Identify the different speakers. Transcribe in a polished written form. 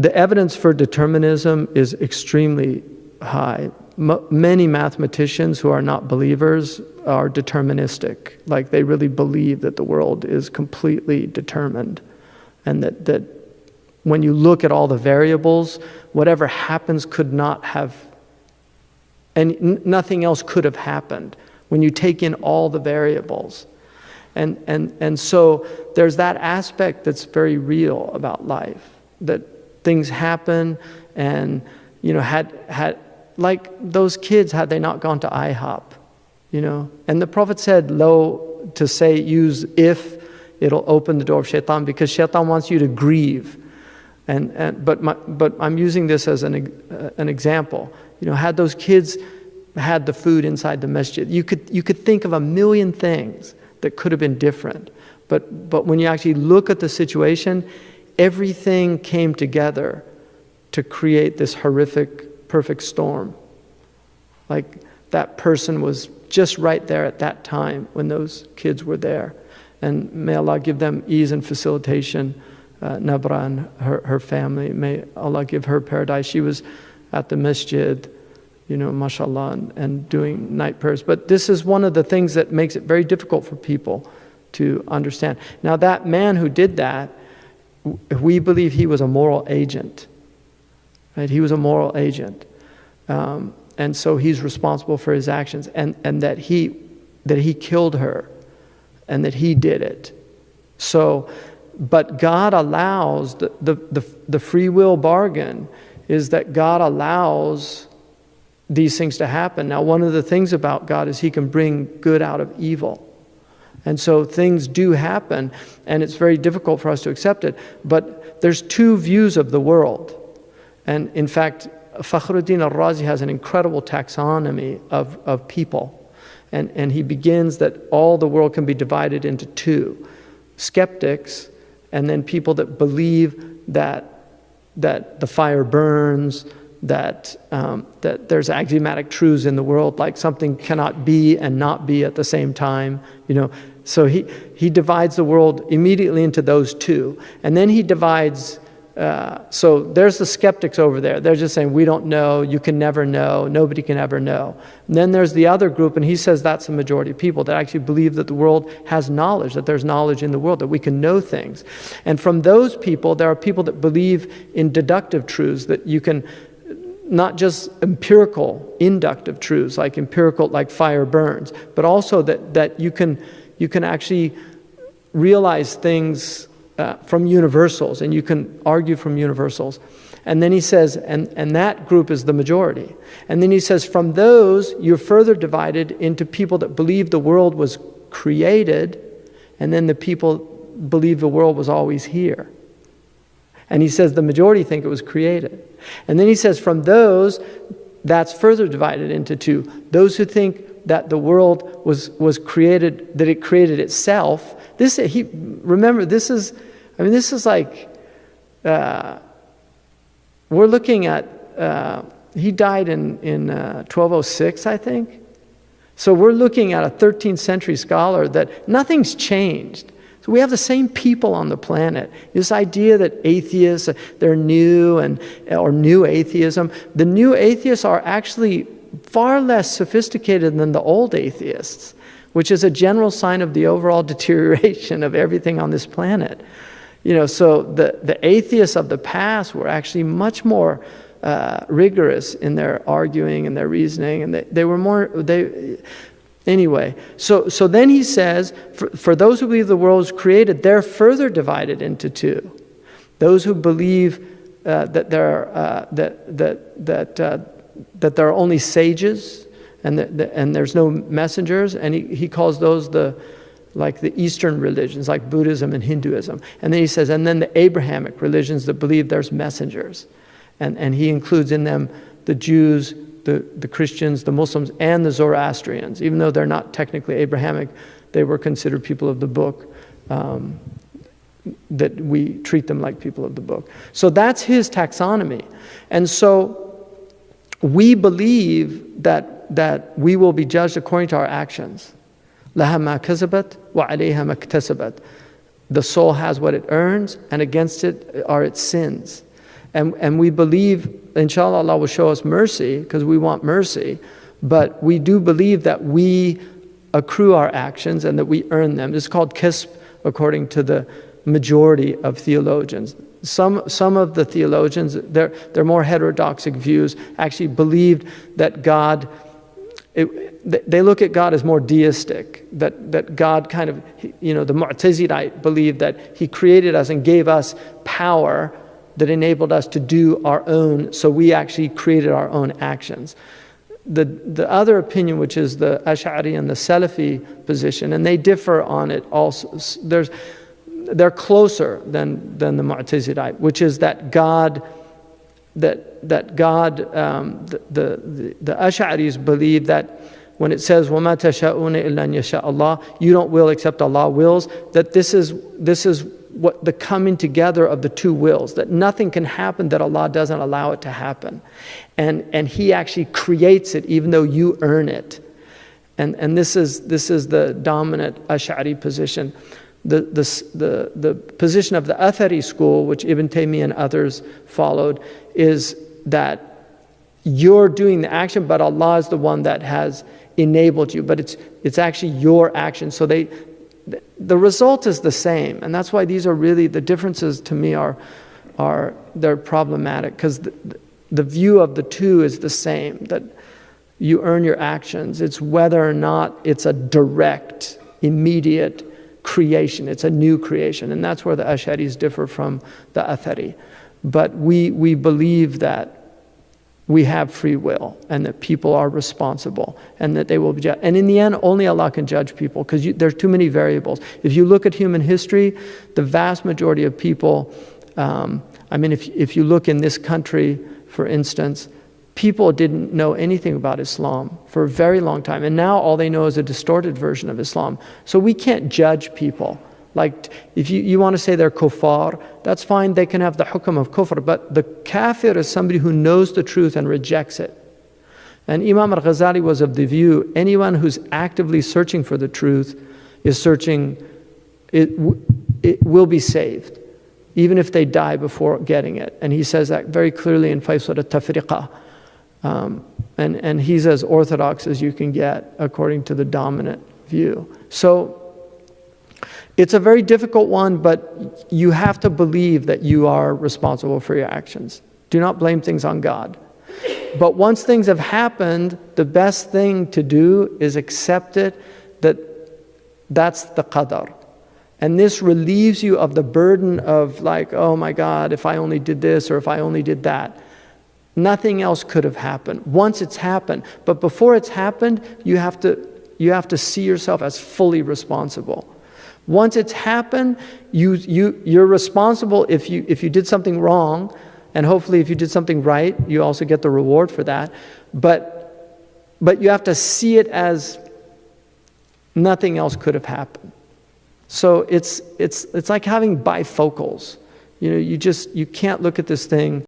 Speaker 1: the evidence for determinism is extremely high. Many mathematicians who are not believers are deterministic. Like they really believe that the world is completely determined, and that when you look at all the variables, whatever happens could not have, and nothing else could have happened when you take in all the variables. And so there's that aspect that's very real about life, that things happen, and had like those kids, had they not gone to IHOP, and the Prophet said, to say, use if, it'll open the door of shaitan, because shaitan wants you to grieve. But I'm using this as an example. Had those kids had the food inside the masjid, you could think of a million things that could have been different. But when you actually look at the situation, everything came together to create this horrific, perfect storm. Like that person was just right there at that time when those kids were there. And may Allah give them ease and facilitation. Nabra and her family, may Allah give her paradise. She was at the masjid, mashallah, and doing night prayers. But this is one of the things that makes it very difficult for people to understand. Now that man who did that, we believe he was a moral agent. Right? He was a moral agent. And so he's responsible for his actions, and that he killed her, and that he did it. So, but God allows, the free will bargain is that God allows these things to happen. Now, one of the things about God is He can bring good out of evil. And so things do happen, and it's very difficult for us to accept it. But there's two views of the world. And in fact, Fakhruddin al-Razi has an incredible taxonomy of people. And he begins that all the world can be divided into two: skeptics, and then people that believe that the fire burns, that there's axiomatic truths in the world, like something cannot be and not be at the same time. So he divides the world immediately into those two, and then he divides. So there's the skeptics over there. They're just saying, we don't know, you can never know, nobody can ever know. And then there's the other group, and he says that's the majority of people that actually believe that the world has knowledge, that there's knowledge in the world, that we can know things. And from those people, there are people that believe in deductive truths, that you can, not just empirical, inductive truths, like empirical, like fire burns, but also that you can actually realize things from universals, and you can argue from universals. And then he says, and that group is the majority. And then he says, from those, you're further divided into people that believe the world was created, and then the people believe the world was always here. And he says the majority think it was created. And then he says, from those, that's further divided into two. Those who think that the world was created, that it created itself. Remember, this is like, we're looking at, he died in 1206, I think. So we're looking at a 13th century scholar that nothing's changed. So we have the same people on the planet. This idea that atheists, they're new, or new atheism. The new atheists are actually far less sophisticated than the old atheists, which is a general sign of the overall deterioration of everything on this planet. So the atheists of the past were actually much more rigorous in their arguing and their reasoning, and they were more, anyway. So then he says, for those who believe the world was created, they're further divided into two. Those who believe that there are only sages, and there's no messengers, and he calls those like the Eastern religions, like Buddhism and Hinduism. And then he says, and then the Abrahamic religions that believe there's messengers. And he includes in them the Jews, the Christians, the Muslims, and the Zoroastrians. Even though they're not technically Abrahamic, they were considered people of the book, that we treat them like people of the book. So that's his taxonomy. And so we believe that we will be judged according to our actions. لَهَا مَا كَسَبَتْ وَعَلَيْهَا مَا اكْتَسَبَتْ. The soul has what it earns, and against it are its sins. And we believe, inshallah, Allah will show us mercy because we want mercy. But we do believe that we accrue our actions and that we earn them. This is called kisb, according to the majority of theologians. Some of the theologians, they're more heterodoxic views, actually believed that God, they look at God as more deistic, that God kind of, the Mu'tazilite believed that He created us and gave us power that enabled us to do our own, so we actually created our own actions. The other opinion, which is the Ash'ari and the Salafi position, and they differ on it also. They're closer than the Mu'tazilite, which is that God, the Ash'aris believe that when it says وَمَا تَشَاءُونَ إِلَّا أَن يَشَاءَ اللَّهُ, you don't will except Allah wills, that this is what the coming together of the two wills, that nothing can happen that Allah doesn't allow it to happen. And He actually creates it even though you earn it. And this is the dominant Ash'ari position. The position of the Athari school, which Ibn Taymiyyah and others followed, is that you're doing the action, but Allah is the one that has enabled you. But it's actually your action. So the result is the same, and that's why these are really, the differences to me they're problematic, because the view of the two is the same, that you earn your actions. It's whether or not it's a direct, immediate creation. It's a new creation, and that's where the Ash'aris differ from the Athari. But we believe that we have free will and that people are responsible and that they will be judged. And in the end, only Allah can judge people, because there's too many variables. If you look at human history, the vast majority of people, if you look in this country, for instance, people didn't know anything about Islam for a very long time. And now all they know is a distorted version of Islam. So we can't judge people. Like, if you want to say they're kuffar, that's fine, they can have the hukm of kufr, but the kafir is somebody who knows the truth and rejects it. And Imam al-Ghazali was of the view, anyone who's actively searching for the truth is searching, it will be saved, even if they die before getting it. And he says that very clearly in Faisal al-Tafriqah. And he's as orthodox as you can get according to the dominant view. So it's a very difficult one, but you have to believe that you are responsible for your actions. Do not blame things on God. But once things have happened, the best thing to do is accept it, that's the qadar. And this relieves you of the burden of like, oh my God, if I only did this or if I only did that. Nothing else could have happened. Once it's happened. But before it's happened, you have to see yourself as fully responsible. Once it's happened, you're responsible if you did something wrong, and hopefully if you did something right, you also get the reward for that. But you have to see it as nothing else could have happened. So it's like having bifocals. You can't look at this thing